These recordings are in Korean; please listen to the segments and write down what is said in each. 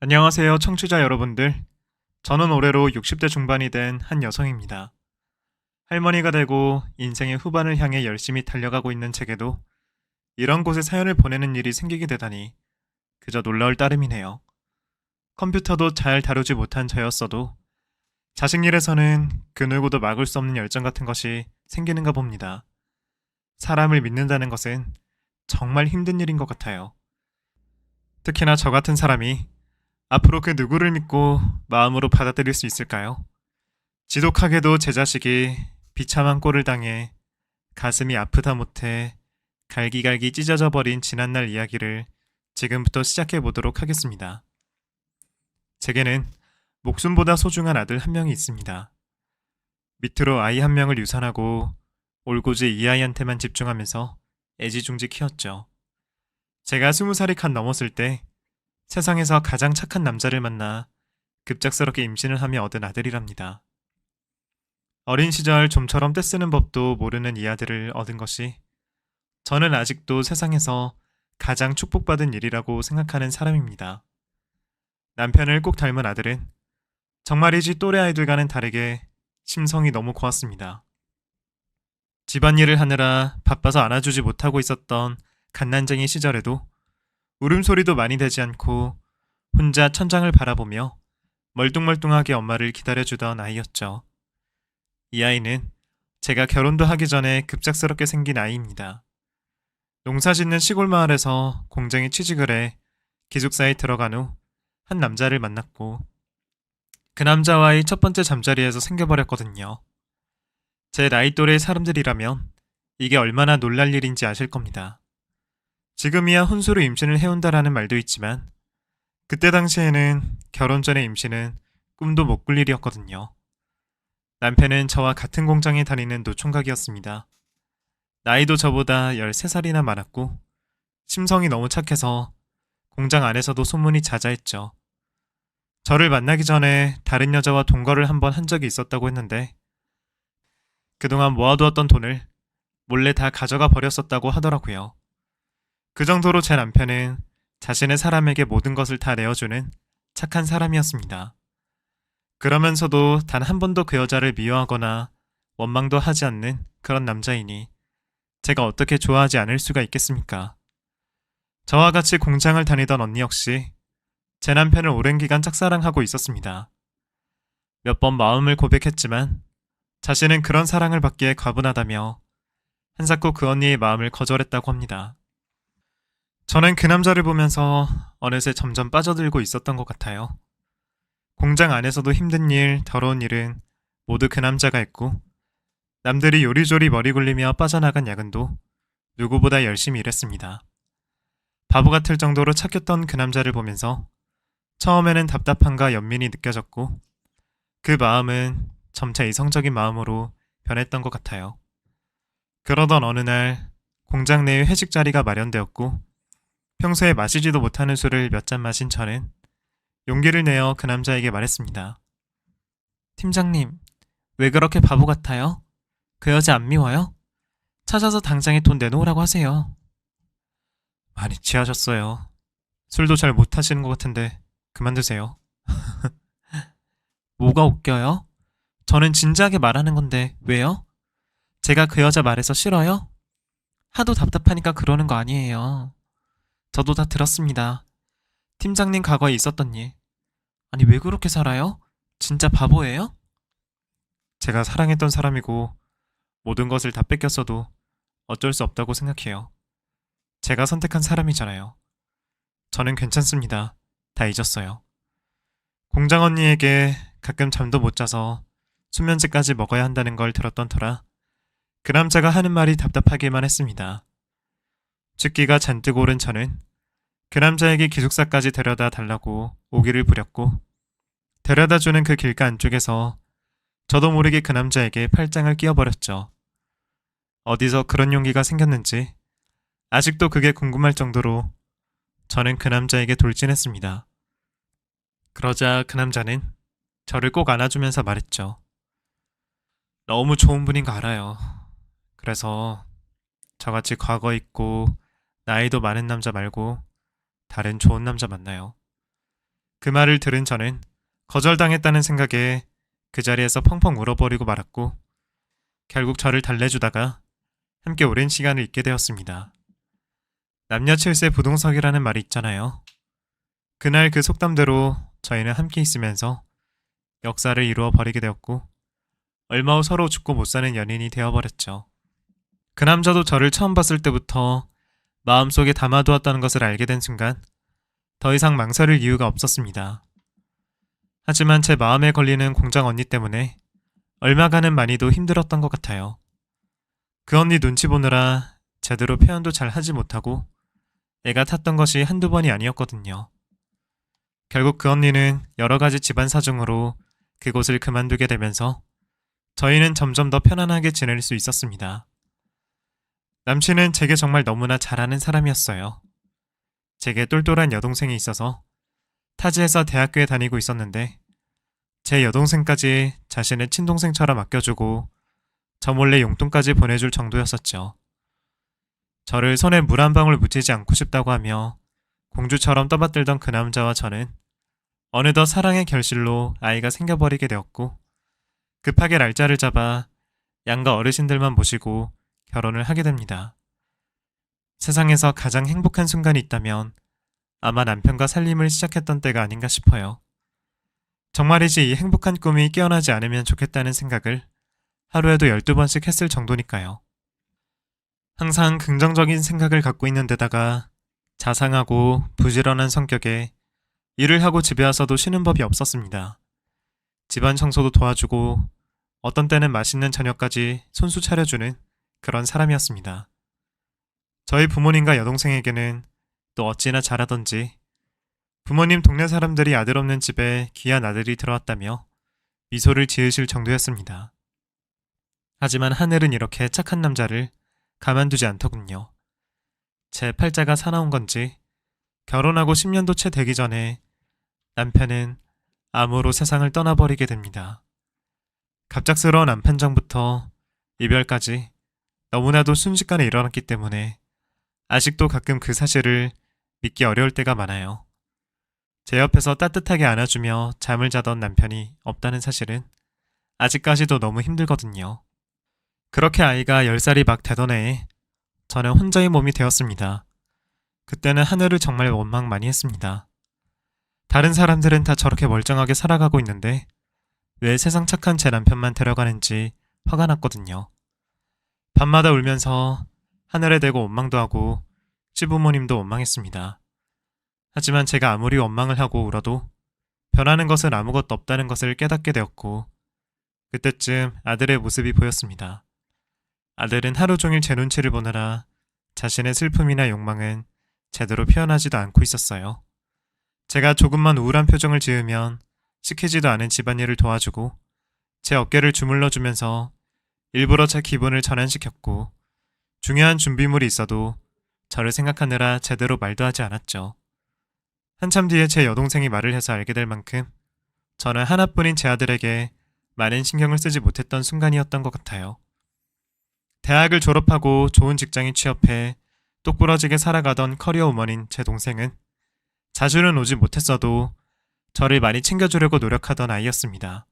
안녕하세요, 청취자 여러분들. 저는 올해로 60대 중반이 된 한 여성입니다. 할머니가 되고 인생의 후반을 향해 열심히 달려가고 있는 제게도 이런 곳에 사연을 보내는 일이 생기게 되다니 그저 놀라울 따름이네요. 컴퓨터도 잘 다루지 못한 저였어도 자식 일에서는 그 누구도 막을 수 없는 열정 같은 것이 생기는가 봅니다. 사람을 믿는다는 것은 정말 힘든 일인 것 같아요. 특히나 저 같은 사람이 앞으로 그 누구를 믿고 마음으로 받아들일 수 있을까요? 지독하게도 제 자식이 비참한 꼴을 당해 가슴이 아프다 못해 갈기갈기 찢어져 버린 지난날 이야기를 지금부터 시작해 보도록 하겠습니다. 제게는 목숨보다 소중한 아들 한 명이 있습니다. 밑으로 아이 한 명을 유산하고 올고지 이 아이한테만 집중하면서 애지중지 키웠죠. 제가 20살이 칸 넘었을 때 세상에서 가장 착한 남자를 만나 급작스럽게 임신을 하며 얻은 아들이랍니다. 어린 시절 좀처럼 떼쓰는 법도 모르는 이 아들을 얻은 것이 저는 아직도 세상에서 가장 축복받은 일이라고 생각하는 사람입니다. 남편을 꼭 닮은 아들은 정말이지 또래 아이들과는 다르게 심성이 너무 고왔습니다. 집안일을 하느라 바빠서 안아주지 못하고 있었던 갓난쟁이 시절에도 울음소리도 많이 되지 않고 혼자 천장을 바라보며 멀뚱멀뚱하게 엄마를 기다려주던 아이였죠. 이 아이는 제가 결혼도 하기 전에 급작스럽게 생긴 아이입니다. 농사 짓는 시골 마을에서 공장에 취직을 해 기숙사에 들어간 후 한 남자를 만났고 그 남자와의 첫 번째 잠자리에서 생겨버렸거든요. 제 나이 또래의 사람들이라면 이게 얼마나 놀랄 일인지 아실 겁니다. 지금이야 혼수로 임신을 해온다라는 말도 있지만 그때 당시에는 결혼 전에 임신은 꿈도 못 꿀 일이었거든요. 남편은 저와 같은 공장에 다니는 노총각이었습니다. 나이도 저보다 13살이나 많았고 심성이 너무 착해서 공장 안에서도 소문이 자자했죠. 저를 만나기 전에 다른 여자와 동거를 한번 한 적이 있었다고 했는데 그동안 모아두었던 돈을 몰래 다 가져가 버렸었다고 하더라고요. 그 정도로 제 남편은 자신의 사람에게 모든 것을 다 내어주는 착한 사람이었습니다. 그러면서도 단 한 번도 그 여자를 미워하거나 원망도 하지 않는 그런 남자이니 제가 어떻게 좋아하지 않을 수가 있겠습니까? 저와 같이 공장을 다니던 언니 역시 제 남편을 오랜 기간 짝사랑하고 있었습니다. 몇 번 마음을 고백했지만 자신은 그런 사랑을 받기에 과분하다며 한사코 그 언니의 마음을 거절했다고 합니다. 저는 그 남자를 보면서 어느새 점점 빠져들고 있었던 것 같아요. 공장 안에서도 힘든 일, 더러운 일은 모두 그 남자가 했고 남들이 요리조리 머리 굴리며 빠져나간 야근도 누구보다 열심히 일했습니다. 바보 같을 정도로 착했던 그 남자를 보면서 처음에는 답답함과 연민이 느껴졌고 그 마음은 점차 이성적인 마음으로 변했던 것 같아요. 그러던 어느 날 공장 내에 회식 자리가 마련되었고 평소에 마시지도 못하는 술을 몇 잔 마신 저는 용기를 내어 그 남자에게 말했습니다. 팀장님, 왜 그렇게 바보 같아요? 그 여자 안 미워요? 찾아서 당장에 돈 내놓으라고 하세요. 많이 취하셨어요. 술도 잘 못하시는 것 같은데 그만두세요. 뭐가 웃겨요? 저는 진지하게 말하는 건데 왜요? 제가 그 여자 말해서 싫어요? 하도 답답하니까 그러는 거 아니에요. 저도 다 들었습니다. 팀장님 과거에 있었던 일. 아니 왜 그렇게 살아요? 진짜 바보예요? 제가 사랑했던 사람이고 모든 것을 다 뺏겼어도 어쩔 수 없다고 생각해요. 제가 선택한 사람이잖아요. 저는 괜찮습니다. 다 잊었어요. 공장 언니에게 가끔 잠도 못 자서 수면제까지 먹어야 한다는 걸 들었던 터라 그 남자가 하는 말이 답답하기만 했습니다. 쥐기가 잔뜩 오른 저는 그 남자에게 기숙사까지 데려다 달라고 오기를 부렸고 데려다주는 그 길가 안쪽에서 저도 모르게 그 남자에게 팔짱을 끼워버렸죠. 어디서 그런 용기가 생겼는지 아직도 그게 궁금할 정도로 저는 그 남자에게 돌진했습니다. 그러자 그 남자는 저를 꼭 안아주면서 말했죠. 너무 좋은 분인 거 알아요. 그래서 저같이 과거 있고 나이도 많은 남자 말고 다른 좋은 남자 만나요. 그 말을 들은 저는 거절당했다는 생각에 그 자리에서 펑펑 울어버리고 말았고 결국 저를 달래주다가 함께 오랜 시간을 있게 되었습니다. 남녀 칠세 부동석이라는 말이 있잖아요. 그날 그 속담대로 저희는 함께 있으면서 역사를 이루어 버리게 되었고 얼마 후 서로 죽고 못 사는 연인이 되어버렸죠. 그 남자도 저를 처음 봤을 때부터 마음속에 담아두었다는 것을 알게 된 순간 더 이상 망설일 이유가 없었습니다. 하지만 제 마음에 걸리는 공장 언니 때문에 얼마간은 많이도 힘들었던 것 같아요. 그 언니 눈치 보느라 제대로 표현도 잘 하지 못하고 애가 탔던 것이 한두 번이 아니었거든요. 결국 그 언니는 여러 가지 집안 사정으로 그곳을 그만두게 되면서 저희는 점점 더 편안하게 지낼 수 있었습니다. 남친은 제게 정말 너무나 잘하는 사람이었어요. 제게 똘똘한 여동생이 있어서 타지에서 대학교에 다니고 있었는데 제 여동생까지 자신의 친동생처럼 아껴주고 저 몰래 용돈까지 보내줄 정도였었죠. 저를 손에 물 한 방울 묻히지 않고 싶다고 하며 공주처럼 떠받들던 그 남자와 저는 어느덧 사랑의 결실로 아이가 생겨버리게 되었고 급하게 날짜를 잡아 양가 어르신들만 모시고 결혼을 하게 됩니다. 세상에서 가장 행복한 순간이 있다면 아마 남편과 살림을 시작했던 때가 아닌가 싶어요. 정말이지 이 행복한 꿈이 깨어나지 않으면 좋겠다는 생각을 하루에도 12번씩 했을 정도니까요. 항상 긍정적인 생각을 갖고 있는 데다가 자상하고 부지런한 성격에 일을 하고 집에 와서도 쉬는 법이 없었습니다. 집안 청소도 도와주고 어떤 때는 맛있는 저녁까지 손수 차려주는 그런 사람이었습니다. 저희 부모님과 여동생에게는 또 어찌나 잘하던지 부모님 동네 사람들이 아들 없는 집에 귀한 아들이 들어왔다며 미소를 지으실 정도였습니다. 하지만 하늘은 이렇게 착한 남자를 가만두지 않더군요. 제 팔자가 사나운 건지 결혼하고 10년도 채 되기 전에 남편은 암으로 세상을 떠나버리게 됩니다. 갑작스러운 암 판정부터 이별까지 너무나도 순식간에 일어났기 때문에 아직도 가끔 그 사실을 믿기 어려울 때가 많아요. 제 옆에서 따뜻하게 안아주며 잠을 자던 남편이 없다는 사실은 아직까지도 너무 힘들거든요. 그렇게 아이가 10살이 막 되던 해에 저는 혼자의 몸이 되었습니다. 그때는 하늘을 정말 원망 많이 했습니다. 다른 사람들은 다 저렇게 멀쩡하게 살아가고 있는데 왜 세상 착한 제 남편만 데려가는지 화가 났거든요. 밤마다 울면서 하늘에 대고 원망도 하고 시부모님도 원망했습니다. 하지만 제가 아무리 원망을 하고 울어도 변하는 것은 아무것도 없다는 것을 깨닫게 되었고 그때쯤 아들의 모습이 보였습니다. 아들은 하루 종일 제 눈치를 보느라 자신의 슬픔이나 욕망은 제대로 표현하지도 않고 있었어요. 제가 조금만 우울한 표정을 지으면 시키지도 않은 집안일을 도와주고 제 어깨를 주물러주면서 일부러 제 기분을 전환시켰고 중요한 준비물이 있어도 저를 생각하느라 제대로 말도 하지 않았죠. 한참 뒤에 제 여동생이 말을 해서 알게 될 만큼 저는 하나뿐인 제 아들에게 많은 신경을 쓰지 못했던 순간이었던 것 같아요. 대학을 졸업하고 좋은 직장에 취업해 똑부러지게 살아가던 커리어 우먼인 제 동생은 자주는 오지 못했어도 저를 많이 챙겨주려고 노력하던 아이였습니다.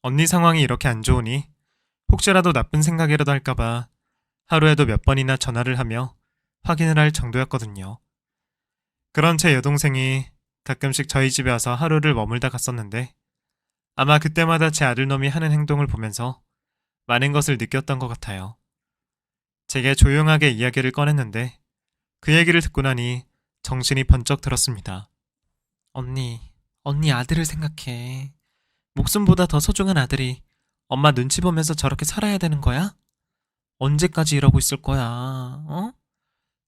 언니 상황이 이렇게 안 좋으니 혹시라도 나쁜 생각이라도 할까봐 하루에도 몇 번이나 전화를 하며 확인을 할 정도였거든요. 그런 제 여동생이 가끔씩 저희 집에 와서 하루를 머물다 갔었는데 아마 그때마다 제 아들놈이 하는 행동을 보면서 많은 것을 느꼈던 것 같아요. 제게 조용하게 이야기를 꺼냈는데 그 얘기를 듣고 나니 정신이 번쩍 들었습니다. 언니 아들을 생각해. 목숨보다 더 소중한 아들이 엄마 눈치 보면서 저렇게 살아야 되는 거야? 언제까지 이러고 있을 거야, 어?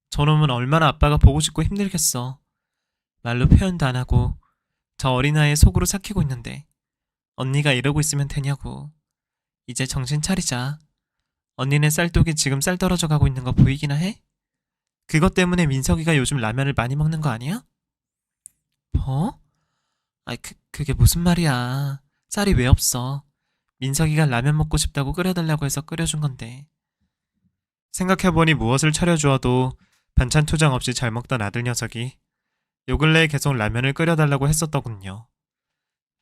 저놈은 얼마나 아빠가 보고 싶고 힘들겠어. 말로 표현도 안 하고 저 어린아이의 속으로 삭히고 있는데 언니가 이러고 있으면 되냐고. 이제 정신 차리자. 언니네 쌀독이 지금 쌀 떨어져 가고 있는 거 보이기나 해? 그것 때문에 민석이가 요즘 라면을 많이 먹는 거 아니야? 뭐? 그게 무슨 말이야. 쌀이 왜 없어? 민석이가 라면 먹고 싶다고 끓여달라고 해서 끓여준 건데. 생각해보니 무엇을 차려주어도 반찬 투정 없이 잘 먹던 아들 녀석이 요 근래에 계속 라면을 끓여달라고 했었더군요.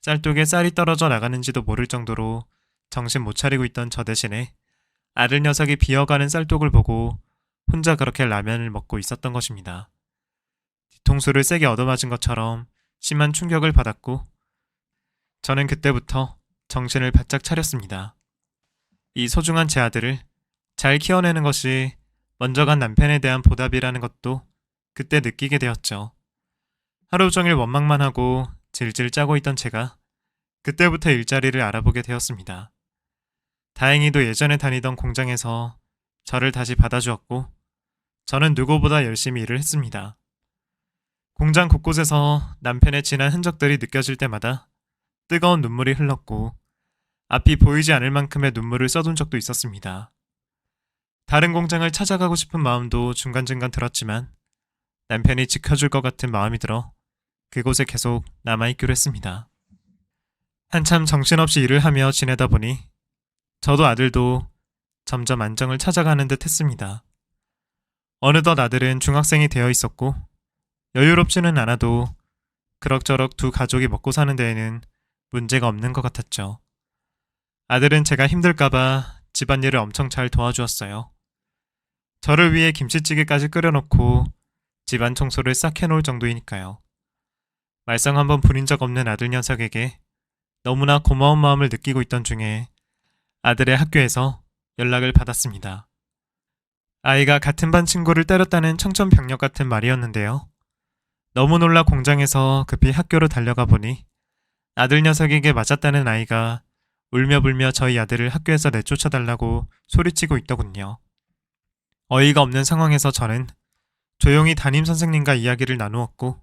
쌀독에 쌀이 떨어져 나가는지도 모를 정도로 정신 못 차리고 있던 저 대신에 아들 녀석이 비어가는 쌀독을 보고 혼자 그렇게 라면을 먹고 있었던 것입니다. 뒤통수를 세게 얻어맞은 것처럼 심한 충격을 받았고 저는 그때부터 정신을 바짝 차렸습니다. 이 소중한 제 아들을 잘 키워내는 것이 먼저 간 남편에 대한 보답이라는 것도 그때 느끼게 되었죠. 하루 종일 원망만 하고 질질 짜고 있던 제가 그때부터 일자리를 알아보게 되었습니다. 다행히도 예전에 다니던 공장에서 저를 다시 받아주었고 저는 누구보다 열심히 일을 했습니다. 공장 곳곳에서 남편의 진한 흔적들이 느껴질 때마다 뜨거운 눈물이 흘렀고 앞이 보이지 않을 만큼의 눈물을 써둔 적도 있었습니다. 다른 공장을 찾아가고 싶은 마음도 중간중간 들었지만 남편이 지켜줄 것 같은 마음이 들어 그곳에 계속 남아있기로 했습니다. 한참 정신없이 일을 하며 지내다 보니 저도 아들도 점점 안정을 찾아가는 듯 했습니다. 어느덧 아들은 중학생이 되어 있었고 여유롭지는 않아도 그럭저럭 두 가족이 먹고 사는 데에는 문제가 없는 것 같았죠. 아들은 제가 힘들까봐 집안일을 엄청 잘 도와주었어요. 저를 위해 김치찌개까지 끓여놓고 집안 청소를 싹 해놓을 정도이니까요. 말썽 한번 부린 적 없는 아들 녀석에게 너무나 고마운 마음을 느끼고 있던 중에 아들의 학교에서 연락을 받았습니다. 아이가 같은 반 친구를 때렸다는 청천벽력 같은 말이었는데요. 너무 놀라 공장에서 급히 학교로 달려가 보니 아들 녀석에게 맞았다는 아이가 울며불며 저희 아들을 학교에서 내쫓아달라고 소리치고 있더군요. 어이가 없는 상황에서 저는 조용히 담임 선생님과 이야기를 나누었고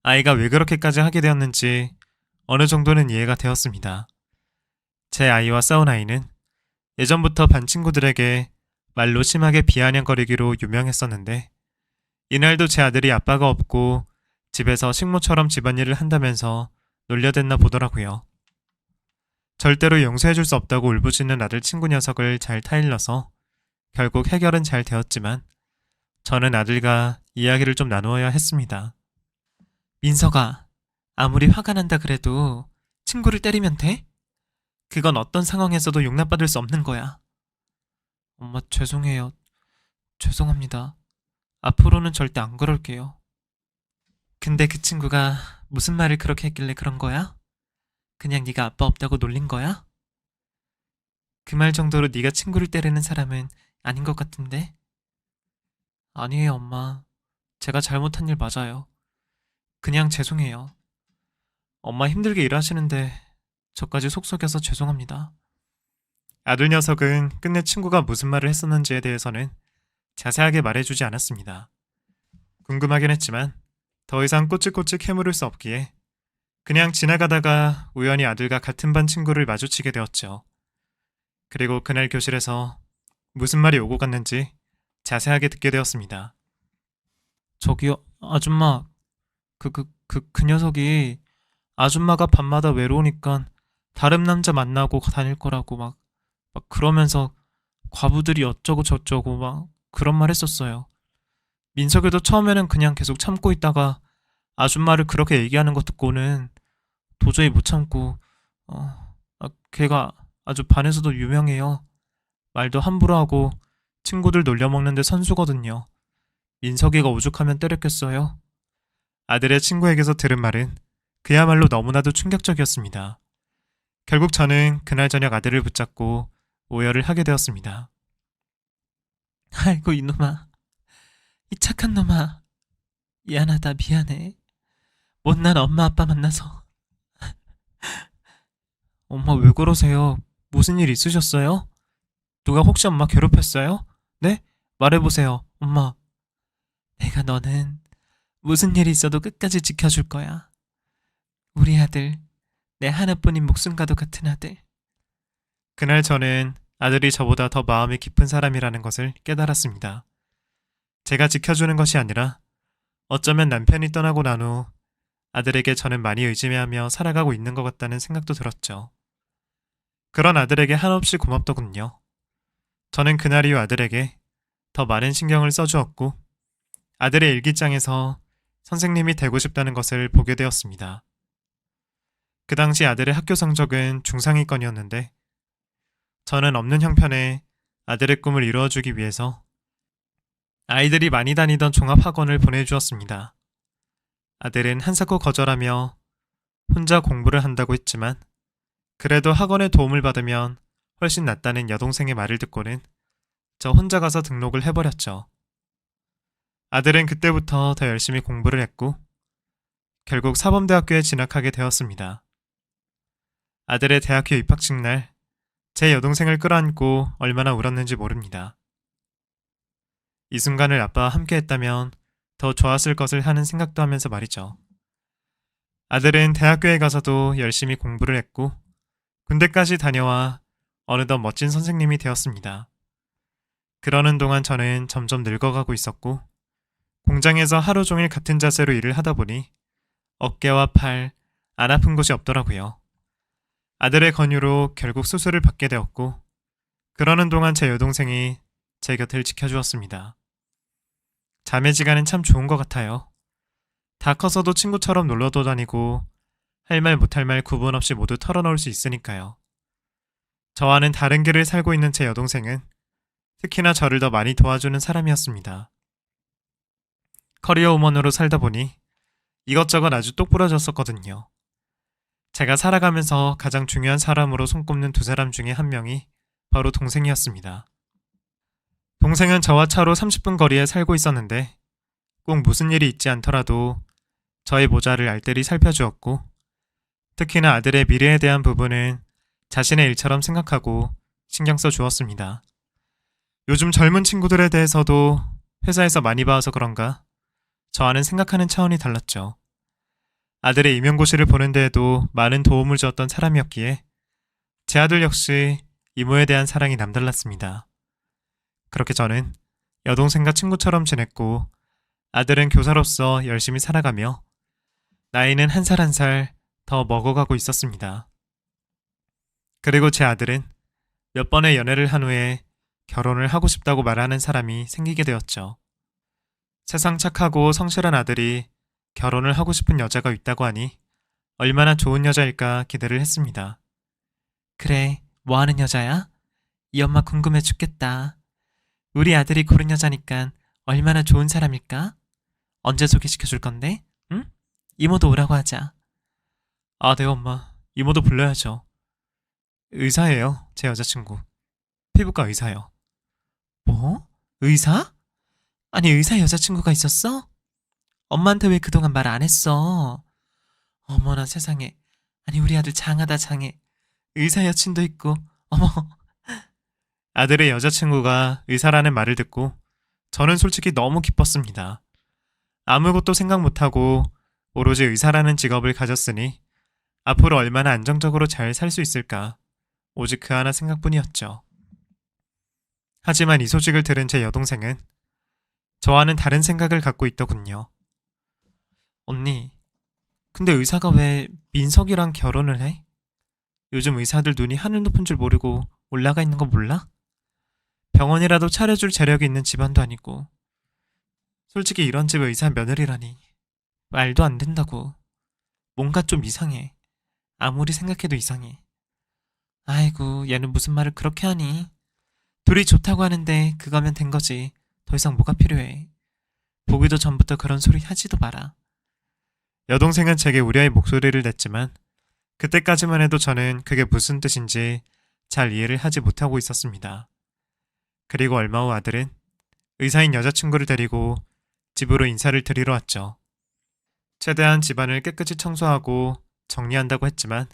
아이가 왜 그렇게까지 하게 되었는지 어느 정도는 이해가 되었습니다. 제 아이와 싸운 아이는 예전부터 반 친구들에게 말로 심하게 비아냥거리기로 유명했었는데 이날도 제 아들이 아빠가 없고 집에서 식모처럼 집안일을 한다면서 놀려댔나 보더라고요. 절대로 용서해줄 수 없다고 울부짖는 아들 친구 녀석을 잘 타일러서 결국 해결은 잘 되었지만 저는 아들과 이야기를 좀 나누어야 했습니다. 민서가 아무리 화가 난다 그래도 친구를 때리면 돼? 그건 어떤 상황에서도 용납받을 수 없는 거야. 엄마 죄송해요. 죄송합니다. 앞으로는 절대 안 그럴게요. 근데 그 친구가 무슨 말을 그렇게 했길래 그런 거야? 그냥 네가 아빠 없다고 놀린 거야? 그 말 정도로 네가 친구를 때리는 사람은 아닌 것 같은데? 아니에요, 엄마. 제가 잘못한 일 맞아요. 그냥 죄송해요. 엄마 힘들게 일하시는데 저까지 속 썩여서 죄송합니다. 아들 녀석은 끝내 친구가 무슨 말을 했었는지에 대해서는 자세하게 말해주지 않았습니다. 궁금하긴 했지만 더 이상 꼬치꼬치 캐물을 수 없기에 그냥 지나가다가 우연히 아들과 같은 반 친구를 마주치게 되었죠. 그리고 그날 교실에서 무슨 말이 오고 갔는지 자세하게 듣게 되었습니다. 저기요, 아줌마. 그 녀석이 아줌마가 밤마다 외로우니까 다른 남자 만나고 다닐 거라고 막 그러면서 과부들이 어쩌고 저쩌고 막 그런 말 했었어요. 민석이도 처음에는 그냥 계속 참고 있다가 아줌마를 그렇게 얘기하는 거 듣고는 도저히 못 참고 걔가 아주 반에서도 유명해요. 말도 함부로 하고 친구들 놀려먹는데 선수거든요. 민석이가 오죽하면 때렸겠어요. 아들의 친구에게서 들은 말은 그야말로 너무나도 충격적이었습니다. 결국 저는 그날 저녁 아들을 붙잡고 오열을 하게 되었습니다. 아이고 이놈아. 이 착한 놈아. 미안하다 미안해. 못난 엄마 아빠 만나서. 엄마 왜 그러세요? 무슨 일 있으셨어요? 누가 혹시 엄마 괴롭혔어요? 네? 말해보세요, 엄마. 내가 너는 무슨 일이 있어도 끝까지 지켜줄 거야. 우리 아들, 내 하나뿐인 목숨과도 같은 아들. 그날 저는 아들이 저보다 더 마음이 깊은 사람이라는 것을 깨달았습니다. 제가 지켜주는 것이 아니라 어쩌면 남편이 떠나고 난 후 아들에게 저는 많이 의지하며 살아가고 있는 것 같다는 생각도 들었죠. 그런 아들에게 한없이 고맙더군요. 저는 그날 이후 아들에게 더 많은 신경을 써주었고 아들의 일기장에서 선생님이 되고 싶다는 것을 보게 되었습니다. 그 당시 아들의 학교 성적은 중상위권이었는데 저는 없는 형편에 아들의 꿈을 이루어주기 위해서 아이들이 많이 다니던 종합학원을 보내주었습니다. 아들은 한사코 거절하며 혼자 공부를 한다고 했지만 그래도 학원의 도움을 받으면 훨씬 낫다는 여동생의 말을 듣고는 저 혼자 가서 등록을 해버렸죠. 아들은 그때부터 더 열심히 공부를 했고 결국 사범대학교에 진학하게 되었습니다. 아들의 대학교 입학식 날 제 여동생을 끌어안고 얼마나 울었는지 모릅니다. 이 순간을 아빠와 함께 했다면 더 좋았을 것을 하는 생각도 하면서 말이죠. 아들은 대학교에 가서도 열심히 공부를 했고 군대까지 다녀와 어느덧 멋진 선생님이 되었습니다. 그러는 동안 저는 점점 늙어가고 있었고 공장에서 하루 종일 같은 자세로 일을 하다 보니 어깨와 팔, 안 아픈 곳이 없더라고요. 아들의 권유로 결국 수술을 받게 되었고 그러는 동안 제 여동생이 제 곁을 지켜주었습니다. 자매지간은 참 좋은 것 같아요. 다 커서도 친구처럼 놀러도 다니고 할 말 못할 말 구분 없이 모두 털어놓을 수 있으니까요. 저와는 다른 길을 살고 있는 제 여동생은 특히나 저를 더 많이 도와주는 사람이었습니다. 커리어 우먼으로 살다 보니 이것저것 아주 똑부러졌었거든요. 제가 살아가면서 가장 중요한 사람으로 손꼽는 두 사람 중에 한 명이 바로 동생이었습니다. 동생은 저와 차로 30분 거리에 살고 있었는데 꼭 무슨 일이 있지 않더라도 저의 모자를 알뜰히 살펴주었고 특히나 아들의 미래에 대한 부분은 자신의 일처럼 생각하고 신경 써 주었습니다. 요즘 젊은 친구들에 대해서도 회사에서 많이 봐서 그런가 저와는 생각하는 차원이 달랐죠. 아들의 임용고시를 보는 데에도 많은 도움을 주었던 사람이었기에 제 아들 역시 이모에 대한 사랑이 남달랐습니다. 그렇게 저는 여동생과 친구처럼 지냈고 아들은 교사로서 열심히 살아가며 나이는 한 살 한 살 더 먹어가고 있었습니다. 그리고 제 아들은 몇 번의 연애를 한 후에 결혼을 하고 싶다고 말하는 사람이 생기게 되었죠. 세상 착하고 성실한 아들이 결혼을 하고 싶은 여자가 있다고 하니 얼마나 좋은 여자일까 기대를 했습니다. 그래, 뭐 하는 여자야? 이 엄마 궁금해 죽겠다. 우리 아들이 고른 여자니까 얼마나 좋은 사람일까? 언제 소개시켜줄 건데? 응? 이모도 오라고 하자. 아, 네 엄마. 이모도 불러야죠. 의사예요, 제 여자친구. 피부과 의사요. 뭐? 의사? 아니 의사 여자친구가 있었어? 엄마한테 왜 그동안 말 안 했어? 어머나 세상에. 아니 우리 아들 장하다 장해. 의사 여친도 있고. 어머. 아들의 여자친구가 의사라는 말을 듣고 저는 솔직히 너무 기뻤습니다. 아무것도 생각 못하고 오로지 의사라는 직업을 가졌으니 앞으로 얼마나 안정적으로 잘 살 수 있을까. 오직 그 하나 생각뿐이었죠. 하지만 이 소식을 들은 제 여동생은 저와는 다른 생각을 갖고 있더군요. 언니, 근데 의사가 왜 민석이랑 결혼을 해? 요즘 의사들 눈이 하늘 높은 줄 모르고 올라가 있는 거 몰라? 병원이라도 차려줄 재력이 있는 집안도 아니고 솔직히 이런 집 의사 며느리라니 말도 안 된다고. 뭔가 좀 이상해. 아무리 생각해도 이상해. 아이고 얘는 무슨 말을 그렇게 하니. 둘이 좋다고 하는데 그거면 된 거지. 더 이상 뭐가 필요해. 보기도 전부터 그런 소리 하지도 마라. 여동생은 제게 우려의 목소리를 냈지만 그때까지만 해도 저는 그게 무슨 뜻인지 잘 이해를 하지 못하고 있었습니다. 그리고 얼마 후 아들은 의사인 여자친구를 데리고 집으로 인사를 드리러 왔죠. 최대한 집안을 깨끗이 청소하고 정리한다고 했지만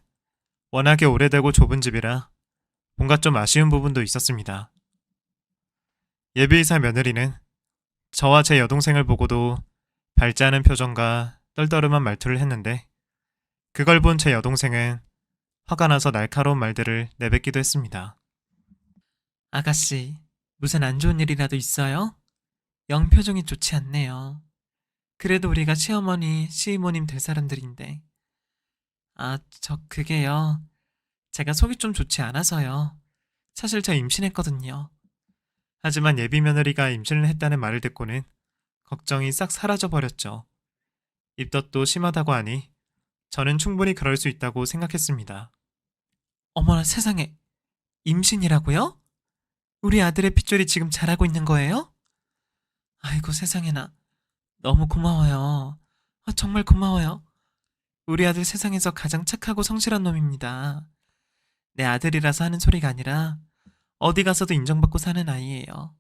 워낙에 오래되고 좁은 집이라 뭔가 좀 아쉬운 부분도 있었습니다. 예비의사 며느리는 저와 제 여동생을 보고도 밝지 않은 표정과 떨떠름한 말투를 했는데 그걸 본 제 여동생은 화가 나서 날카로운 말들을 내뱉기도 했습니다. 아가씨, 무슨 안 좋은 일이라도 있어요? 영 표정이 좋지 않네요. 그래도 우리가 시어머니, 시이모님 될 사람들인데. 아, 그게요. 제가 속이 좀 좋지 않아서요. 사실 저 임신했거든요. 하지만 예비 며느리가 임신을 했다는 말을 듣고는 걱정이 싹 사라져버렸죠. 입덧도 심하다고 하니 저는 충분히 그럴 수 있다고 생각했습니다. 어머나 세상에, 임신이라고요? 우리 아들의 핏줄이 지금 자라고 있는 거예요? 아이고 세상에나, 너무 고마워요. 정말 고마워요. 우리 아들 세상에서 가장 착하고 성실한 놈입니다. 내 아들이라서 하는 소리가 아니라 어디 가서도 인정받고 사는 아이예요.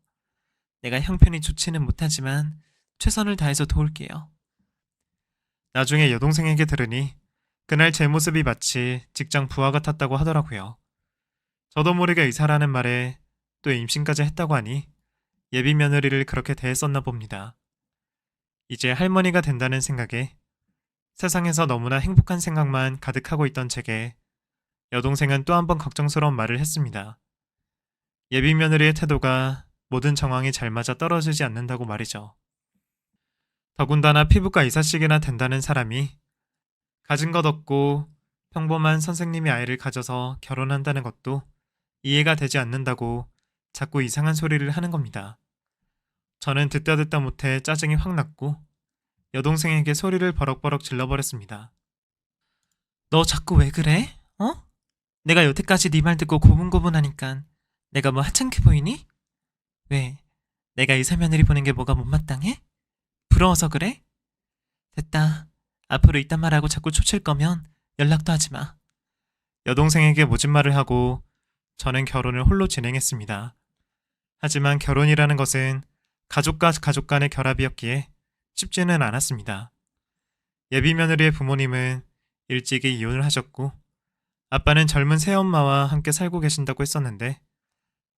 내가 형편이 좋지는 못하지만 최선을 다해서 도울게요. 나중에 여동생에게 들으니 그날 제 모습이 마치 직장 부하 같았다고 하더라고요. 저도 모르게 의사라는 말에 또 임신까지 했다고 하니 예비 며느리를 그렇게 대했었나 봅니다. 이제 할머니가 된다는 생각에 세상에서 너무나 행복한 생각만 가득하고 있던 제게 여동생은 또 한 번 걱정스러운 말을 했습니다. 예비 며느리의 태도가 모든 정황이 잘 맞아 떨어지지 않는다고 말이죠. 더군다나 피부과 이사식이나 된다는 사람이 가진 것 없고 평범한 선생님이 아이를 가져서 결혼한다는 것도 이해가 되지 않는다고 자꾸 이상한 소리를 하는 겁니다. 저는 듣다 못해 짜증이 확 났고 여동생에게 소리를 버럭버럭 질러버렸습니다. 너 자꾸 왜 그래? 어? 내가 여태까지 네 말 듣고 고분고분하니까 내가 뭐 하찮게 보이니? 왜? 내가 의사 며느리 보는 게 뭐가 못마땅해? 부러워서 그래? 됐다. 앞으로 이딴 말하고 자꾸 초칠 거면 연락도 하지 마. 여동생에게 모진 말을 하고 저는 결혼을 홀로 진행했습니다. 하지만 결혼이라는 것은 가족과 가족 간의 결합이었기에 쉽지는 않았습니다. 예비 며느리의 부모님은 일찍이 이혼을 하셨고 아빠는 젊은 새엄마와 함께 살고 계신다고 했었는데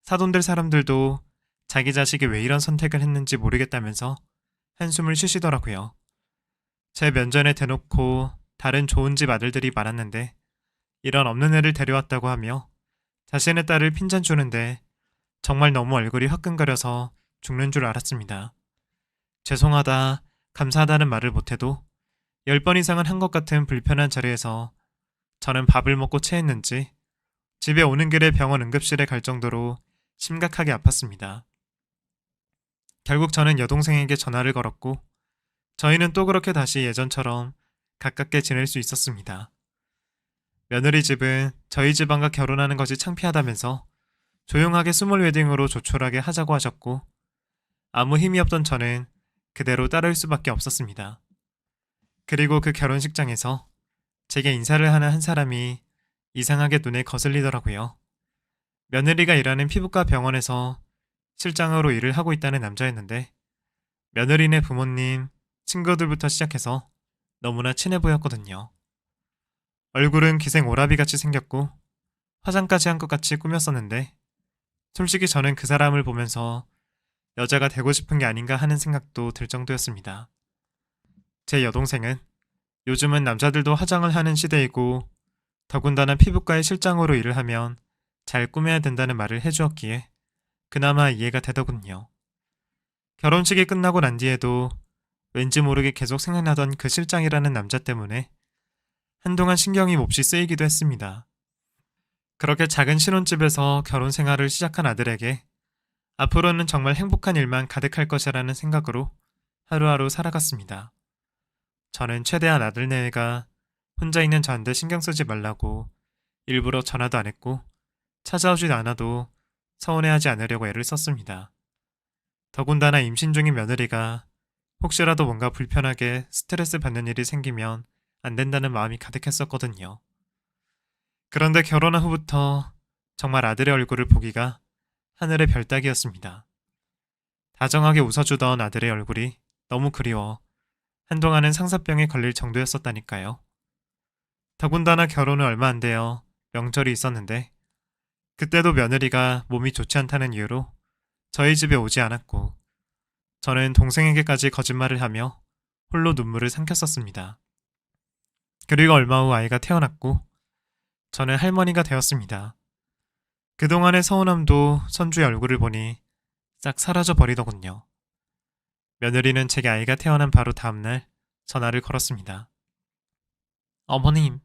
사돈들 사람들도 자기 자식이 왜 이런 선택을 했는지 모르겠다면서 한숨을 쉬시더라고요. 제 면전에 대놓고 다른 좋은 집 아들들이 많았는데 이런 없는 애를 데려왔다고 하며 자신의 딸을 핀잔 주는데 정말 너무 얼굴이 화끈거려서 죽는 줄 알았습니다. 죄송하다, 감사하다는 말을 못해도 10번 이상은 한 것 같은 불편한 자리에서 저는 밥을 먹고 체했는지 집에 오는 길에 병원 응급실에 갈 정도로 심각하게 아팠습니다. 결국 저는 여동생에게 전화를 걸었고 저희는 또 그렇게 다시 예전처럼 가깝게 지낼 수 있었습니다. 며느리 집은 저희 집안과 결혼하는 것이 창피하다면서 조용하게 스몰 웨딩으로 조촐하게 하자고 하셨고 아무 힘이 없던 저는 그대로 따를 수밖에 없었습니다. 그리고 그 결혼식장에서 제게 인사를 하는 한 사람이 이상하게 눈에 거슬리더라고요. 며느리가 일하는 피부과 병원에서 실장으로 일을 하고 있다는 남자였는데 며느리네 부모님, 친구들부터 시작해서 너무나 친해 보였거든요. 얼굴은 기생 오라비같이 생겼고 화장까지 한 것 같이 꾸몄었는데 솔직히 저는 그 사람을 보면서 여자가 되고 싶은 게 아닌가 하는 생각도 들 정도였습니다. 제 여동생은 요즘은 남자들도 화장을 하는 시대이고 더군다나 피부과의 실장으로 일을 하면 잘 꾸며야 된다는 말을 해주었기에 그나마 이해가 되더군요. 결혼식이 끝나고 난 뒤에도 왠지 모르게 계속 생각나던 그 실장이라는 남자 때문에 한동안 신경이 몹시 쓰이기도 했습니다. 그렇게 작은 신혼집에서 결혼 생활을 시작한 아들에게 앞으로는 정말 행복한 일만 가득할 것이라는 생각으로 하루하루 살아갔습니다. 저는 최대한 아들내외가 혼자 있는 저한테 신경 쓰지 말라고 일부러 전화도 안 했고 찾아오지 않아도 서운해하지 않으려고 애를 썼습니다. 더군다나 임신 중인 며느리가 혹시라도 뭔가 불편하게 스트레스 받는 일이 생기면 안 된다는 마음이 가득했었거든요. 그런데 결혼한 후부터 정말 아들의 얼굴을 보기가 하늘의 별 따기였습니다. 다정하게 웃어주던 아들의 얼굴이 너무 그리워 한동안은 상사병에 걸릴 정도였었다니까요. 더군다나 결혼은 얼마 안 되어 명절이 있었는데 그때도 며느리가 몸이 좋지 않다는 이유로 저희 집에 오지 않았고 저는 동생에게까지 거짓말을 하며 홀로 눈물을 삼켰었습니다. 그리고 얼마 후 아이가 태어났고 저는 할머니가 되었습니다. 그동안의 서운함도 손주의 얼굴을 보니 싹 사라져 버리더군요. 며느리는 제게 아이가 태어난 바로 다음날 전화를 걸었습니다. 어머님,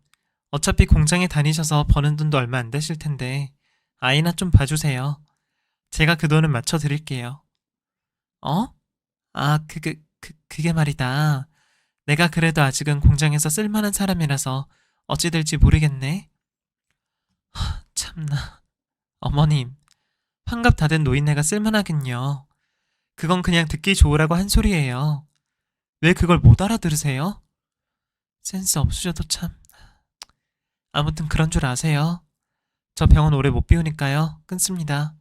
어차피 공장에 다니셔서 버는 돈도 얼마 안 되실 텐데 아이나 좀 봐주세요. 제가 그 돈은 맞춰드릴게요. 어? 아, 그게 말이다. 내가 그래도 아직은 공장에서 쓸만한 사람이라서 어찌 될지 모르겠네. 참나. 어머님, 환갑 다 된 노인네가 쓸만하긴요. 그건 그냥 듣기 좋으라고 한 소리예요. 왜 그걸 못 알아들으세요? 센스 없으셔도 참. 아무튼 그런 줄 아세요. 저 병원 오래 못 비우니까요. 끊습니다.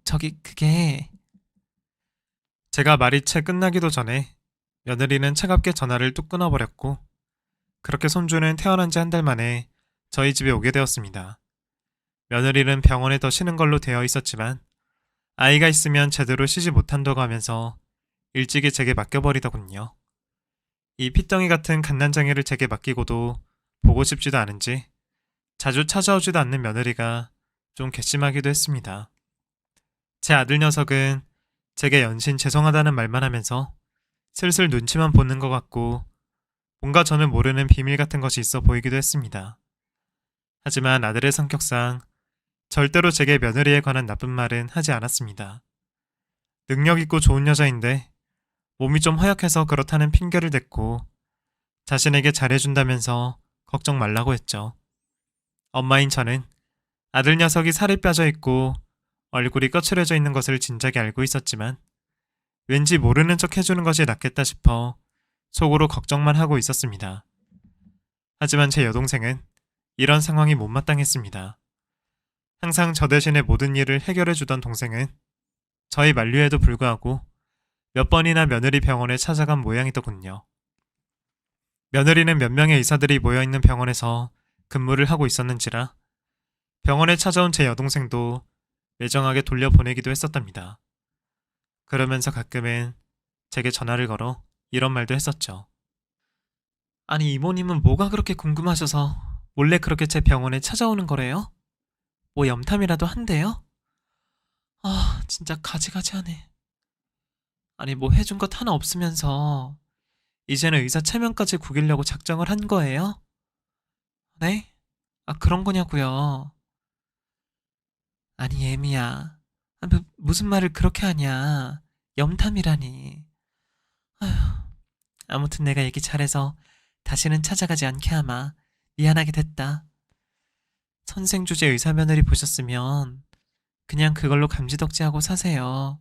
저기 그게 제가 말이 채 끝나기도 전에 며느리는 차갑게 전화를 뚝 끊어버렸고, 그렇게 손주는 태어난 지 한 달 만에 저희 집에 오게 되었습니다. 며느리는 병원에 더 쉬는 걸로 되어 있었지만 아이가 있으면 제대로 쉬지 못한다고 하면서 일찍이 제게 맡겨버리더군요. 이 핏덩이 같은 갓난장이를 제게 맡기고도 보고 싶지도 않은지 자주 찾아오지도 않는 며느리가 좀 괘씸하기도 했습니다. 제 아들 녀석은 제게 연신 죄송하다는 말만 하면서 슬슬 눈치만 보는 것 같고 뭔가 저는 모르는 비밀 같은 것이 있어 보이기도 했습니다. 하지만 아들의 성격상 절대로 제게 며느리에 관한 나쁜 말은 하지 않았습니다. 능력 있고 좋은 여자인데 몸이 좀 허약해서 그렇다는 핑계를 댔고 자신에게 잘해준다면서 걱정 말라고 했죠. 엄마인 저는 아들 녀석이 살이 빠져 있고 얼굴이 거칠어져 있는 것을 진작에 알고 있었지만 왠지 모르는 척 해주는 것이 낫겠다 싶어 속으로 걱정만 하고 있었습니다. 하지만 제 여동생은 이런 상황이 못마땅했습니다. 항상 저 대신에 모든 일을 해결해주던 동생은 저희 만류에도 불구하고 몇 번이나 며느리 병원에 찾아간 모양이더군요. 며느리는 몇 명의 의사들이 모여있는 병원에서 근무를 하고 있었는지라 병원에 찾아온 제 여동생도 매정하게 돌려보내기도 했었답니다. 그러면서 가끔은 제게 전화를 걸어 이런 말도 했었죠. 아니 이모님은 뭐가 그렇게 궁금하셔서 몰래 그렇게 제 병원에 찾아오는 거래요? 뭐 염탐이라도 한대요? 아 진짜 가지가지하네. 아니 뭐 해준 것 하나 없으면서 이제는 의사 체면까지 구기려고 작정을 한 거예요? 네? 아 그런 거냐고요. 아니 애미야. 무슨 말을 그렇게 하냐. 염탐이라니. 아휴. 아무튼 내가 얘기 잘해서 다시는 찾아가지 않게 하마. 미안하게 됐다. 선생 주제 의사 며느리 보셨으면 그냥 그걸로 감지덕지하고 사세요.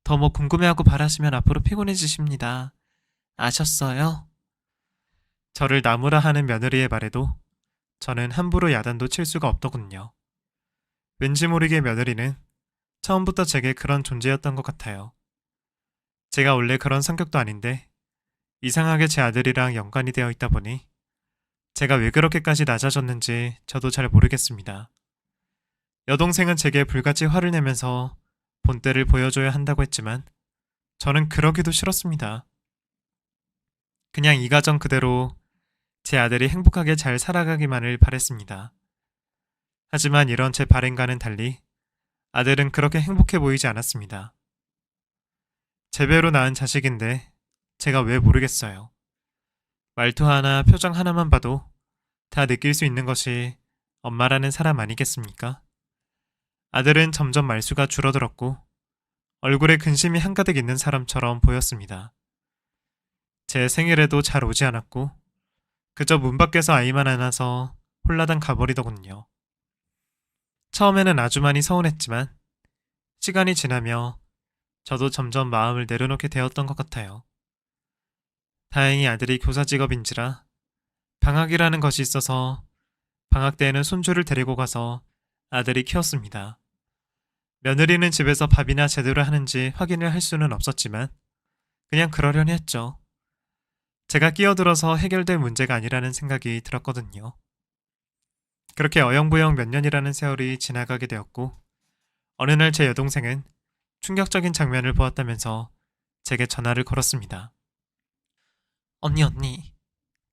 더 뭐 궁금해하고 바라시면 앞으로 피곤해지십니다. 아셨어요? 저를 나무라 하는 며느리의 말에도 저는 함부로 야단도 칠 수가 없더군요. 왠지 모르게 며느리는 처음부터 제게 그런 존재였던 것 같아요. 제가 원래 그런 성격도 아닌데 이상하게 제 아들이랑 연관이 되어 있다 보니 제가 왜 그렇게까지 낮아졌는지 저도 잘 모르겠습니다. 여동생은 제게 불같이 화를 내면서 본때를 보여줘야 한다고 했지만 저는 그러기도 싫었습니다. 그냥 이 가정 그대로 제 아들이 행복하게 잘 살아가기만을 바랬습니다. 하지만 이런 제 바램과는 달리 아들은 그렇게 행복해 보이지 않았습니다. 제 배로 낳은 자식인데 제가 왜 모르겠어요. 말투 하나, 표정 하나만 봐도 다 느낄 수 있는 것이 엄마라는 사람 아니겠습니까? 아들은 점점 말수가 줄어들었고 얼굴에 근심이 한가득 있는 사람처럼 보였습니다. 제 생일에도 잘 오지 않았고 그저 문 밖에서 아이만 안아서 홀라당 가버리더군요. 처음에는 아주 많이 서운했지만 시간이 지나며 저도 점점 마음을 내려놓게 되었던 것 같아요. 다행히 아들이 교사 직업인지라 방학이라는 것이 있어서 방학 때에는 손주를 데리고 가서 아들이 키웠습니다. 며느리는 집에서 밥이나 제대로 하는지 확인을 할 수는 없었지만 그냥 그러려니 했죠. 제가 끼어들어서 해결될 문제가 아니라는 생각이 들었거든요. 그렇게 어영부영 몇 년이라는 세월이 지나가게 되었고 어느 날 제 여동생은 충격적인 장면을 보았다면서 제게 전화를 걸었습니다. 언니.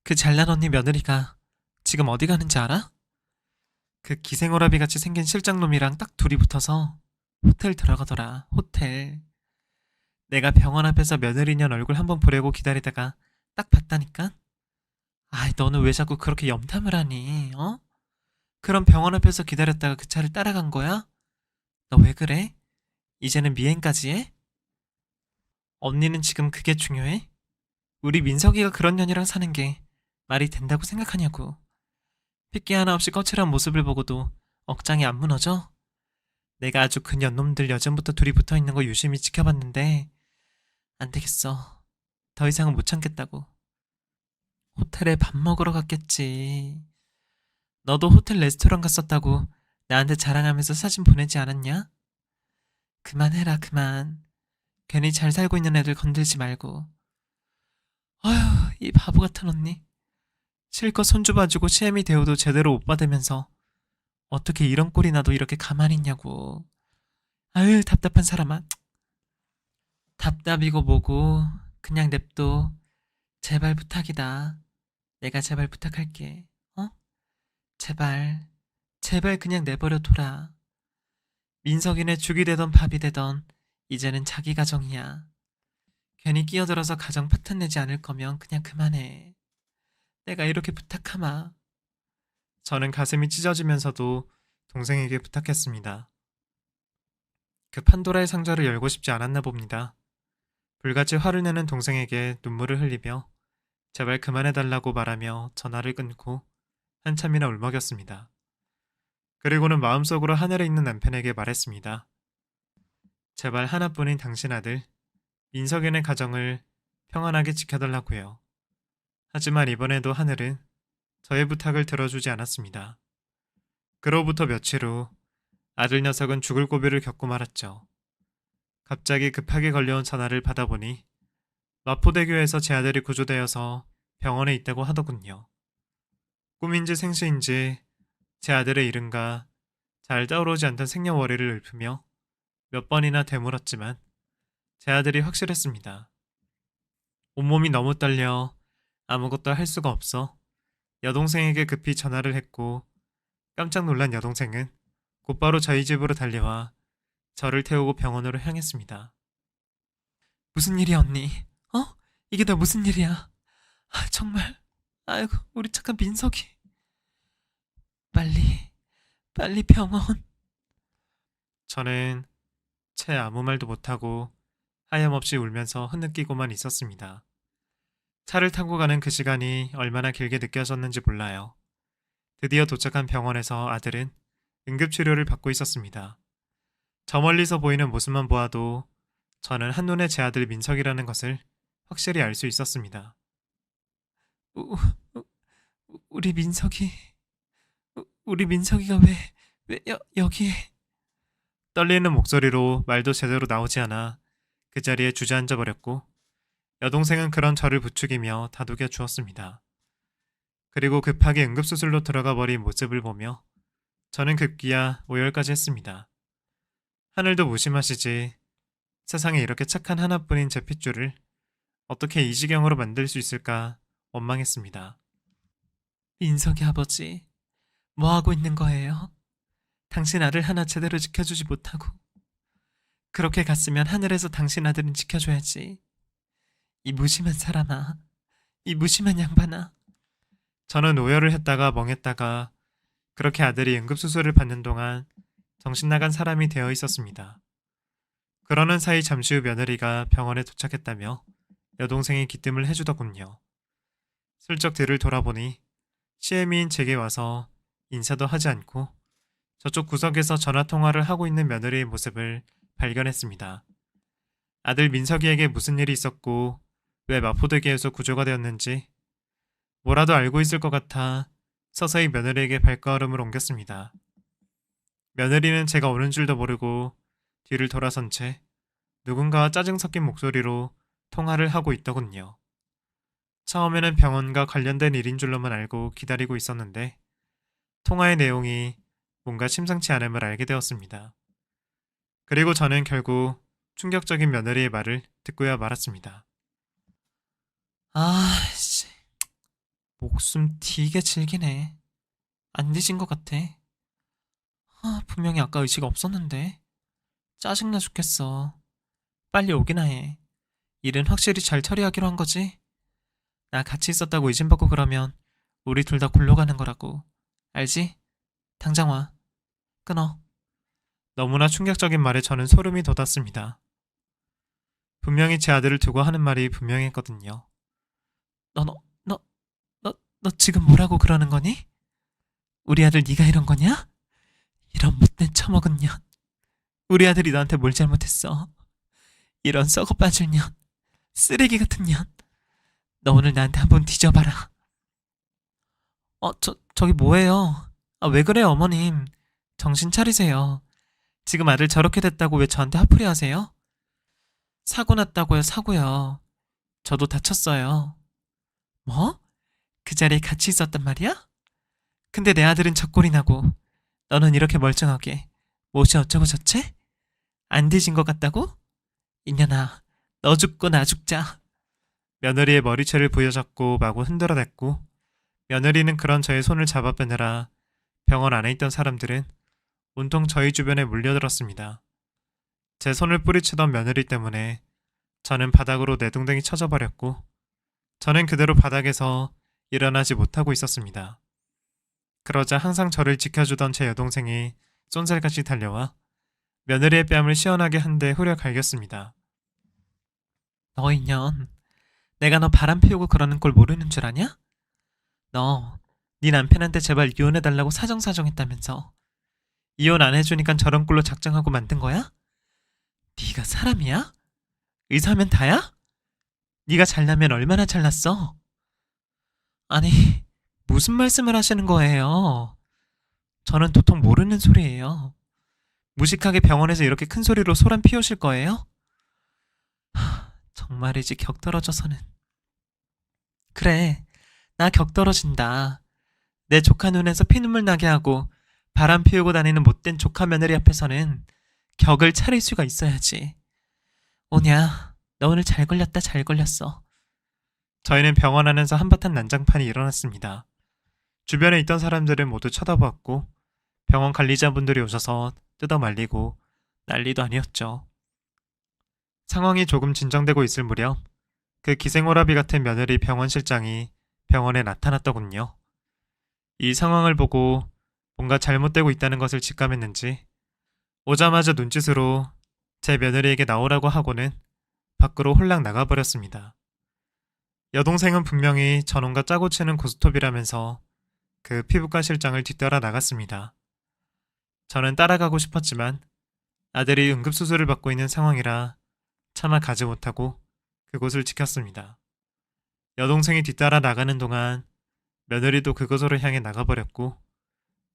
그 잘난 언니 며느리가 지금 어디 가는지 알아? 그 기생오라비 같이 생긴 실장놈이랑 딱 둘이 붙어서 호텔 들어가더라. 호텔. 내가 병원 앞에서 며느리년 얼굴 한번 보려고 기다리다가 딱 봤다니까? 아이 너는 왜 자꾸 그렇게 염탐을 하니? 어? 그럼 병원 앞에서 기다렸다가 그 차를 따라간 거야? 너 왜 그래? 이제는 미행까지 해? 언니는 지금 그게 중요해? 우리 민석이가 그런 년이랑 사는 게 말이 된다고 생각하냐고. 핏기 하나 없이 거칠한 모습을 보고도 억장이 안 무너져? 내가 아주 그 년놈들 여전부터 둘이 붙어 있는 거 유심히 지켜봤는데 안 되겠어. 더 이상은 못 참겠다고. 호텔에 밥 먹으러 갔겠지. 너도 호텔 레스토랑 갔었다고 나한테 자랑하면서 사진 보내지 않았냐? 그만해라, 그만. 괜히 잘 살고 있는 애들 건들지 말고. 아휴, 이 바보 같은 언니. 실컷 손주 봐주고 시애미 대우도 제대로 못 받으면서 어떻게 이런 꼴이 나도 이렇게 가만히 있냐고. 아유, 답답한 사람아. 답답이고 뭐고 그냥 냅둬. 제발 부탁이다. 내가 제발 부탁할게. 어? 제발. 제발 그냥 내버려 둬라. 민석이네 죽이 되던 밥이 되던 이제는 자기 가정이야. 괜히 끼어들어서 가정 파탄 내지 않을 거면 그냥 그만해. 내가 이렇게 부탁하마. 저는 가슴이 찢어지면서도 동생에게 부탁했습니다. 그 판도라의 상자를 열고 싶지 않았나 봅니다. 불같이 화를 내는 동생에게 눈물을 흘리며 제발 그만해달라고 말하며 전화를 끊고 한참이나 울먹였습니다. 그리고는 마음속으로 하늘에 있는 남편에게 말했습니다. 제발 하나뿐인 당신 아들 민석이네 가정을 평안하게 지켜달라고요. 하지만 이번에도 하늘은 저의 부탁을 들어주지 않았습니다. 그로부터 며칠 후 아들 녀석은 죽을 고비를 겪고 말았죠. 갑자기 급하게 걸려온 전화를 받아보니 마포대교에서 제 아들이 구조되어서 병원에 있다고 하더군요. 꿈인지 생시인지 제 아들의 이름과 잘 떠오르지 않던 생년월일을 읊으며 몇 번이나 되물었지만 제 아들이 확실했습니다. 온몸이 너무 떨려 아무것도 할 수가 없어 여동생에게 급히 전화를 했고 깜짝 놀란 여동생은 곧바로 저희 집으로 달려와 저를 태우고 병원으로 향했습니다. 무슨 일이야, 언니? 어? 이게 다 무슨 일이야? 아, 정말. 아이고, 우리 착한 민석이. 빨리, 빨리 병원. 저는 채 아무 말도 못하고 하염없이 울면서 흐느끼고만 있었습니다. 차를 타고 가는 그 시간이 얼마나 길게 느껴졌는지 몰라요. 드디어 도착한 병원에서 아들은 응급치료를 받고 있었습니다. 저 멀리서 보이는 모습만 보아도 저는 한눈에 제 아들 민석이라는 것을 확실히 알 수 있었습니다. 우리 민석이, 우리 민석이가 왜 여기에. 떨리는 목소리로 말도 제대로 나오지 않아 그 자리에 주저앉아 버렸고 여동생은 그런 저를 부추기며 다독여 주었습니다. 그리고 급하게 응급수술로 들어가 버린 모습을 보며 저는 급기야 오열까지 했습니다. 하늘도 무심하시지 세상에 이렇게 착한 하나뿐인 제 핏줄을 어떻게 이 지경으로 만들 수 있을까 원망했습니다. 민석이 아버지, 뭐 하고 있는 거예요? 당신 아들 하나 제대로 지켜주지 못하고. 그렇게 갔으면 하늘에서 당신 아들은 지켜줘야지. 이 무심한 사람아, 이 무심한 양반아. 저는 오열을 했다가 멍했다가 그렇게 아들이 응급수술을 받는 동안 정신 나간 사람이 되어 있었습니다. 그러는 사이 잠시 후 며느리가 병원에 도착했다며 여동생이 기뜸을 해주더군요. 슬쩍 뒤를 돌아보니 시애미인 제게 와서 인사도 하지 않고 저쪽 구석에서 전화통화를 하고 있는 며느리의 모습을 발견했습니다. 아들 민석이에게 무슨 일이 있었고 왜 마포대교에서 구조가 되었는지 뭐라도 알고 있을 것 같아 서서히 며느리에게 발걸음을 옮겼습니다. 며느리는 제가 오는 줄도 모르고 뒤를 돌아선 채 누군가와 짜증 섞인 목소리로 통화를 하고 있더군요. 처음에는 병원과 관련된 일인 줄로만 알고 기다리고 있었는데 통화의 내용이 뭔가 심상치 않음을 알게 되었습니다. 그리고 저는 결국 충격적인 며느리의 말을 듣고야 말았습니다. 아씨, 목숨 되게 질기네. 안 뒤진 것 같아. 분명히 아까 의식 없었는데. 짜증나 죽겠어. 빨리 오기나 해. 일은 확실히 잘 처리하기로 한 거지? 나 같이 있었다고 의심받고 그러면 우리 둘 다 굴러가는 거라고. 알지? 당장 와. 끊어. 너무나 충격적인 말에 저는 소름이 돋았습니다. 분명히 제 아들을 두고 하는 말이 분명했거든요. 너 지금 뭐라고 그러는 거니? 우리 아들 네가 이런 거냐? 이런 못된 처먹은 년. 우리 아들이 너한테 뭘 잘못했어? 이런 썩어 빠질 년. 쓰레기 같은 년. 너 오늘 나한테 한번 뒤져봐라. 저기 뭐예요? 왜 그래요, 어머님? 정신 차리세요. 지금 아들 저렇게 됐다고 왜 저한테 화풀이 하세요? 사고 났다고요, 사고요. 저도 다쳤어요. 뭐? 그 자리에 같이 있었단 말이야? 근데 내 아들은 젖골이 나고 너는 이렇게 멀쩡하게 못이 어쩌고 저째? 안 뒤진 것 같다고? 이년아, 너 죽고 나 죽자. 며느리의 머리채를 부여잡고 마구 흔들어댔고 며느리는 그런 저의 손을 잡아 빼느라 병원 안에 있던 사람들은 온통 저희 주변에 몰려들었습니다. 제 손을 뿌리치던 며느리 때문에 저는 바닥으로 내동댕이 쳐져버렸고 저는 그대로 바닥에서 일어나지 못하고 있었습니다. 그러자 항상 저를 지켜주던 제 여동생이 쏜살같이 달려와 며느리의 뺨을 시원하게 한 대 후려 갈겼습니다. 너 이년, 내가 너 바람 피우고 그러는 걸 모르는 줄 아냐? 너, 네 남편한테 제발 이혼해달라고 사정사정했다면서. 이혼 안 해주니까 저런 꼴로 작정하고 만든 거야? 네가 사람이야? 의사면 다야? 네가 잘나면 얼마나 잘났어? 아니, 무슨 말씀을 하시는 거예요? 저는 도통 모르는 소리예요. 무식하게 병원에서 이렇게 큰 소리로 소란 피우실 거예요? 정말이지 격 떨어져서는. 그래, 나 격 떨어진다. 내 조카 눈에서 피눈물 나게 하고 바람 피우고 다니는 못된 조카 며느리 앞에서는 격을 차릴 수가 있어야지. 오냐, 너 오늘 잘 걸렸다, 잘 걸렸어. 저희는 병원 안에서 한바탕 난장판이 일어났습니다. 주변에 있던 사람들은 모두 쳐다보았고 병원 관리자분들이 오셔서 뜯어 말리고 난리도 아니었죠. 상황이 조금 진정되고 있을 무렵 그 기생오라비 같은 며느리 병원 실장이 병원에 나타났더군요. 이 상황을 보고 뭔가 잘못되고 있다는 것을 직감했는지 오자마자 눈짓으로 제 며느리에게 나오라고 하고는 밖으로 홀랑 나가버렸습니다. 여동생은 분명히 저놈과 짜고 치는 고스톱이라면서 그 피부과 실장을 뒤따라 나갔습니다. 저는 따라가고 싶었지만 아들이 응급수술을 받고 있는 상황이라 차마 가지 못하고 그곳을 지켰습니다. 여동생이 뒤따라 나가는 동안 며느리도 그곳으로 향해 나가버렸고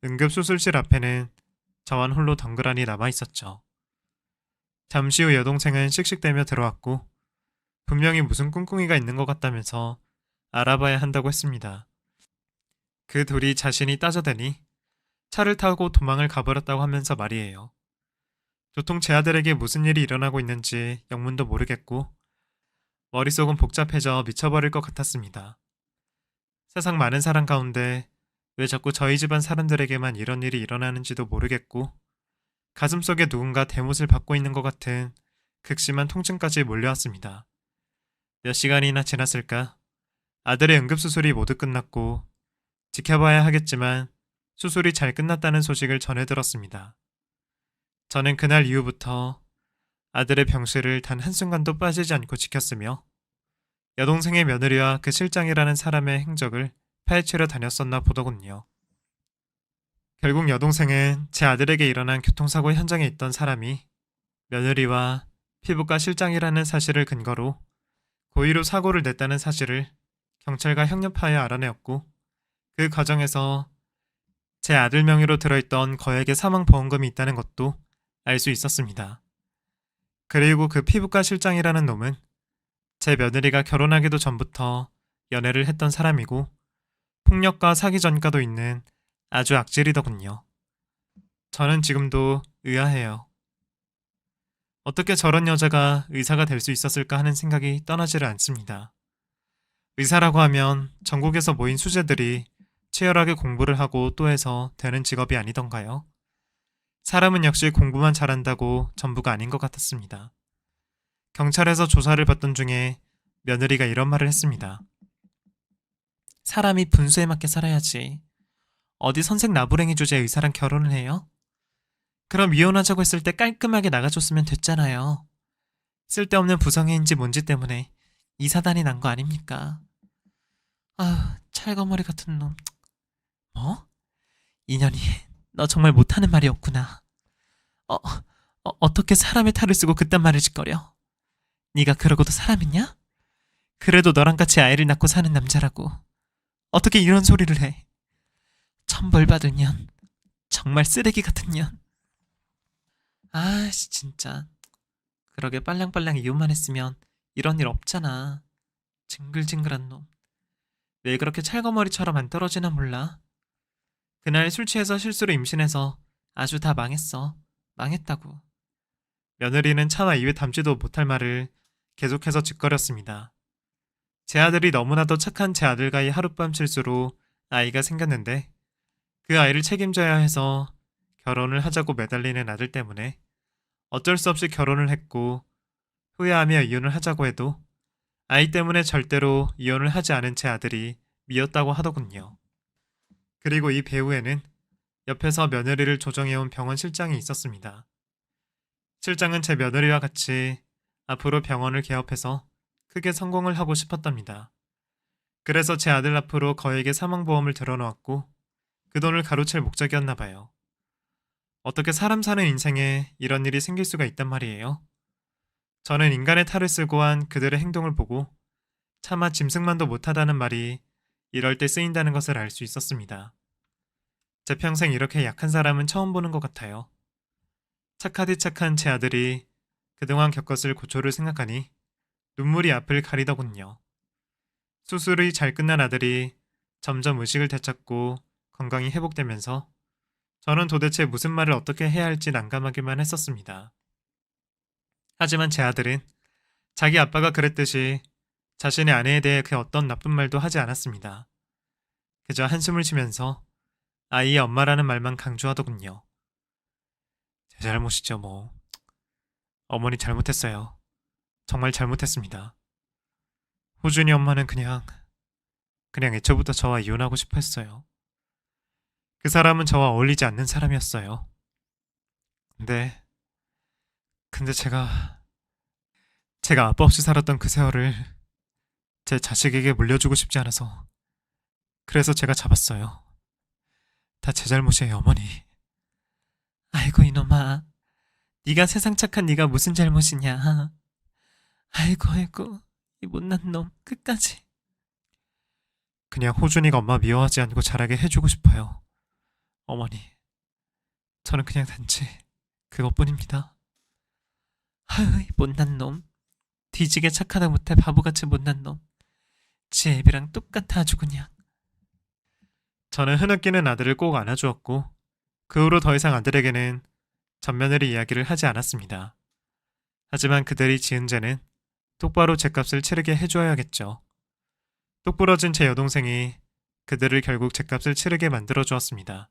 응급수술실 앞에는 저만 홀로 덩그러니 남아있었죠. 잠시 후 여동생은 씩씩대며 들어왔고 분명히 무슨 꿍꿍이가 있는 것 같다면서 알아봐야 한다고 했습니다. 그 둘이 자신이 따져대니 차를 타고 도망을 가버렸다고 하면서 말이에요. 도통 제 아들에게 무슨 일이 일어나고 있는지 영문도 모르겠고 머릿속은 복잡해져 미쳐버릴 것 같았습니다. 세상 많은 사람 가운데 왜 자꾸 저희 집안 사람들에게만 이런 일이 일어나는지도 모르겠고 가슴속에 누군가 대못을 받고 있는 것 같은 극심한 통증까지 몰려왔습니다. 몇 시간이나 지났을까? 아들의 응급수술이 모두 끝났고 지켜봐야 하겠지만 수술이 잘 끝났다는 소식을 전해 들었습니다. 저는 그날 이후부터 아들의 병실을 단 한순간도 빠지지 않고 지켰으며 여동생의 며느리와 그 실장이라는 사람의 행적을 파헤치려 다녔었나 보더군요. 결국 여동생은 제 아들에게 일어난 교통사고 현장에 있던 사람이 며느리와 피부과 실장이라는 사실을 근거로 고의로 사고를 냈다는 사실을 경찰과 협력하여 알아내었고 그 과정에서 제 아들 명의로 들어있던 거액의 사망보험금이 있다는 것도 알 수 있었습니다. 그리고 그 피부과 실장이라는 놈은 제 며느리가 결혼하기도 전부터 연애를 했던 사람이고 폭력과 사기 전과도 있는 아주 악질이더군요. 저는 지금도 의아해요. 어떻게 저런 여자가 의사가 될 수 있었을까 하는 생각이 떠나지를 않습니다. 의사라고 하면 전국에서 모인 수재들이 치열하게 공부를 하고 또 해서 되는 직업이 아니던가요? 사람은 역시 공부만 잘한다고 전부가 아닌 것 같았습니다. 경찰에서 조사를 받던 중에 며느리가 이런 말을 했습니다. 사람이 분수에 맞게 살아야지. 어디 선생 나부랭이 주제에 의사랑 결혼을 해요? 그럼 이혼하자고 했을 때 깔끔하게 나가줬으면 됐잖아요. 쓸데없는 부성애인지 뭔지 때문에 이 사단이 난 거 아닙니까? 아, 찰거머리 같은 놈. 뭐? 인연이, 너 정말 못하는 말이었구나. 어떻게 사람의 탈을 쓰고 그딴 말을 짓거려? 네가 그러고도 사람이냐? 그래도 너랑 같이 아이를 낳고 사는 남자라고. 어떻게 이런 소리를 해? 천벌받을 년. 정말 쓰레기 같은 년. 아씨, 진짜. 그러게 빨랑빨랑 이혼만 했으면 이런 일 없잖아. 징글징글한 놈. 왜 그렇게 찰거머리처럼 안 떨어지나 몰라. 그날 술 취해서 실수로 임신해서 아주 다 망했어. 망했다고. 며느리는 차마 입에 담지도 못할 말을 계속해서 짓거렸습니다. 제 아들이 너무나도 착한 제 아들과의 하룻밤 실수로 아이가 생겼는데 그 아이를 책임져야 해서 결혼을 하자고 매달리는 아들 때문에 어쩔 수 없이 결혼을 했고 후회하며 이혼을 하자고 해도 아이 때문에 절대로 이혼을 하지 않은 제 아들이 미웠다고 하더군요. 그리고 이 배우에는 옆에서 며느리를 조정해온 병원 실장이 있었습니다. 실장은 제 며느리와 같이 앞으로 병원을 개업해서 크게 성공을 하고 싶었답니다. 그래서 제 아들 앞으로 거액의 사망보험을 들어놓았고 그 돈을 가로챌 목적이었나 봐요. 어떻게 사람 사는 인생에 이런 일이 생길 수가 있단 말이에요. 저는 인간의 탈을 쓰고 한 그들의 행동을 보고 차마 짐승만도 못하다는 말이 이럴 때 쓰인다는 것을 알 수 있었습니다. 제 평생 이렇게 약한 사람은 처음 보는 것 같아요. 착하디 착한 제 아들이 그동안 겪었을 고초를 생각하니 눈물이 앞을 가리더군요. 수술이 잘 끝난 아들이 점점 의식을 되찾고 건강이 회복되면서 저는 도대체 무슨 말을 어떻게 해야 할지 난감하기만 했었습니다. 하지만 제 아들은 자기 아빠가 그랬듯이 자신의 아내에 대해 그 어떤 나쁜 말도 하지 않았습니다. 그저 한숨을 쉬면서 아이의 엄마라는 말만 강조하더군요. 제 잘못이죠, 뭐. 어머니 잘못했어요. 정말 잘못했습니다. 호준이 엄마는 그냥 애초부터 저와 이혼하고 싶어 했어요. 그 사람은 저와 어울리지 않는 사람이었어요. 근데 제가 아빠 없이 살았던 그 세월을 제 자식에게 물려주고 싶지 않아서 그래서 제가 잡았어요. 다 제 잘못이에요, 어머니. 아이고 이놈아. 네가 세상 착한 네가 무슨 잘못이냐. 아이고 이 못난 놈 끝까지. 그냥 호준이가 엄마 미워하지 않고 자라게 해주고 싶어요. 어머니, 저는 그냥 단지 그것뿐입니다. 아유 이 못난 놈. 뒤지게 착하다 못해 바보같이 못난 놈. 지 애비랑 똑같아 아주 그냥. 저는 흐느끼는 아들을 꼭 안아주었고 그 후로 더 이상 아들에게는 전며느리 이야기를 하지 않았습니다. 하지만 그들이 지은 죄는 똑바로 죗값을 치르게 해주어야겠죠. 똑부러진 제 여동생이 그들을 결국 죗값을 치르게 만들어 주었습니다.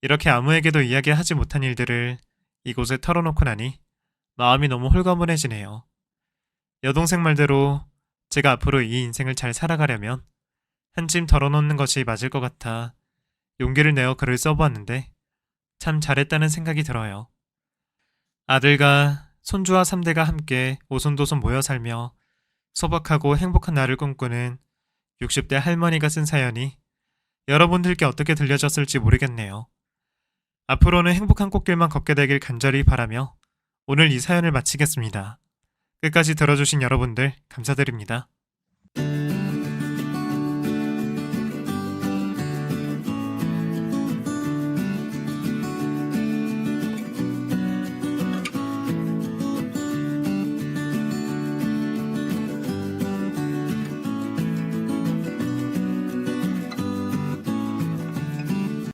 이렇게 아무에게도 이야기하지 못한 일들을 이곳에 털어놓고 나니 마음이 너무 홀가분해지네요. 여동생 말대로 제가 앞으로 이 인생을 잘 살아가려면 한 찜 덜어놓는 것이 맞을 것 같아 용기를 내어 글을 써보았는데 참 잘했다는 생각이 들어요. 아들과 손주와 3대가 함께 오손도손 모여 살며 소박하고 행복한 날을 꿈꾸는 60대 할머니가 쓴 사연이 여러분들께 어떻게 들려졌을지 모르겠네요. 앞으로는 행복한 꽃길만 걷게 되길 간절히 바라며 오늘 이 사연을 마치겠습니다. 끝까지 들어주신 여러분들 감사드립니다.